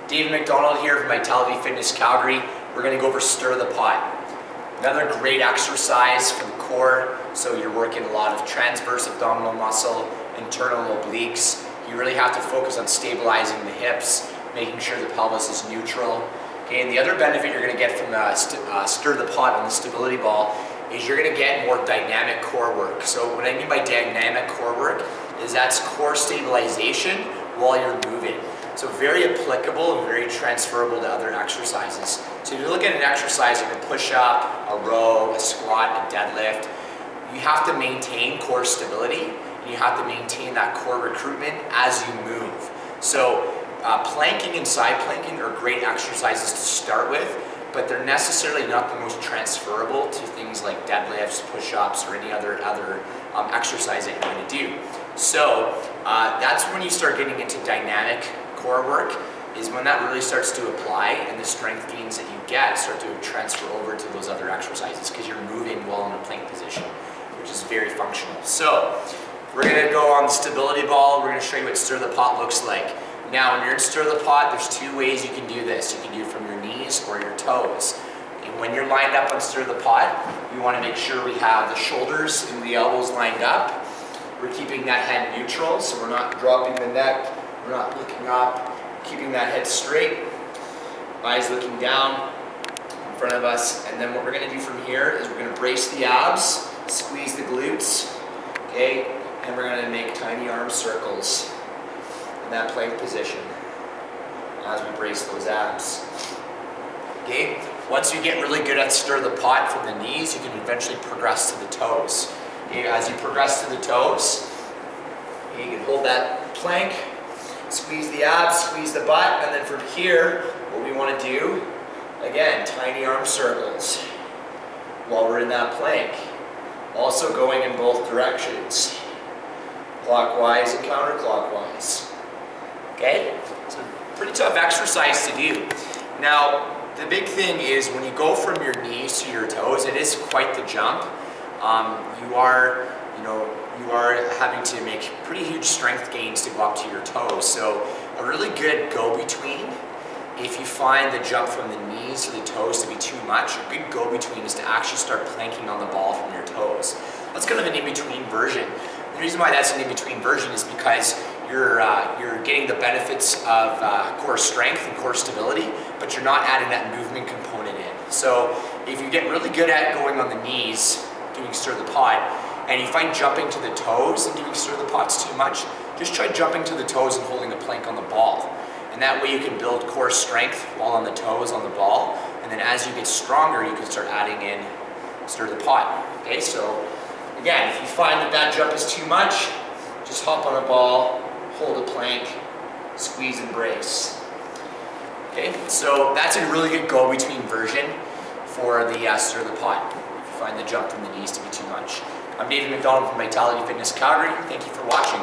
David McDonald here from Vitality Fitness Calgary. We're going to go over stir the pot. Another great exercise for the core. So you're working a lot of transverse abdominal muscle, internal obliques. You really have to focus on stabilizing the hips, making sure the pelvis is neutral. Okay, and the other benefit you're going to get from stir the pot on the stability ball is you're going to get more dynamic core work. So what I mean by dynamic core work is that's core stabilization while you're moving. So very applicable and very transferable to other exercises. So if you look at an exercise like a push-up, a row, a squat, a deadlift, you have to maintain core stability and you have to maintain that core recruitment as you move. So planking and side planking are great exercises to start with, but they're necessarily not the most transferable to things like deadlifts, push-ups, or any other exercise that you're going to do. So that's when you start getting into dynamic core work, is when that really starts to apply and the strength gains that you get start to transfer over to those other exercises because you're moving while in a plank position, which is very functional. So we're going to go on the stability ball. We're going to show you what stir the pot looks like. Now when you're in stir the pot, there's two ways you can do this. You can do it from your knees or your toes. And when you're lined up on stir the pot, we want to make sure we have the shoulders and the elbows lined up. We're keeping that head neutral, so we're not dropping the neck, we're not looking up, keeping that head straight, eyes looking down in front of us. And then what we're going to do from here is we're going to brace the abs, squeeze the glutes, okay, and we're going to make tiny arm circles in that plank position as we brace those abs. Okay, once you get really good at stir the pot from the knees, you can eventually progress to the toes. Okay, as you progress to the toes, you can hold that plank, squeeze the abs, squeeze the butt, and then from here, what we want to do, again, tiny arm circles while we're in that plank. Also going in both directions, clockwise and counterclockwise. Okay, so pretty tough exercise to do. Now, the big thing is when you go from your knees to your toes, it is quite the jump. You are having to make pretty huge strength gains to go up to your toes. So a really good go-between, if you find the jump from the knees to the toes to be too much, a good go-between is to actually start planking on the ball from your toes. That's kind of an in-between version. The reason why that's an in-between version is because you're getting the benefits of core strength and core stability, but you're not adding that movement component in. So if you get really good at going on the knees, doing stir the pot, and you find jumping to the toes and doing stir the pots too much, just try jumping to the toes and holding a plank on the ball. And that way you can build core strength while on the toes on the ball, and then as you get stronger, you can start adding in stir the pot. Okay, so again, if you find that that jump is too much, just hop on a ball, hold a plank, squeeze and brace. Okay, so that's a really good go-between version for the stir the pot, if you find the jump from the knees to be too much. I'm David McDonald from Vitality Fitness Calgary. Thank you for watching.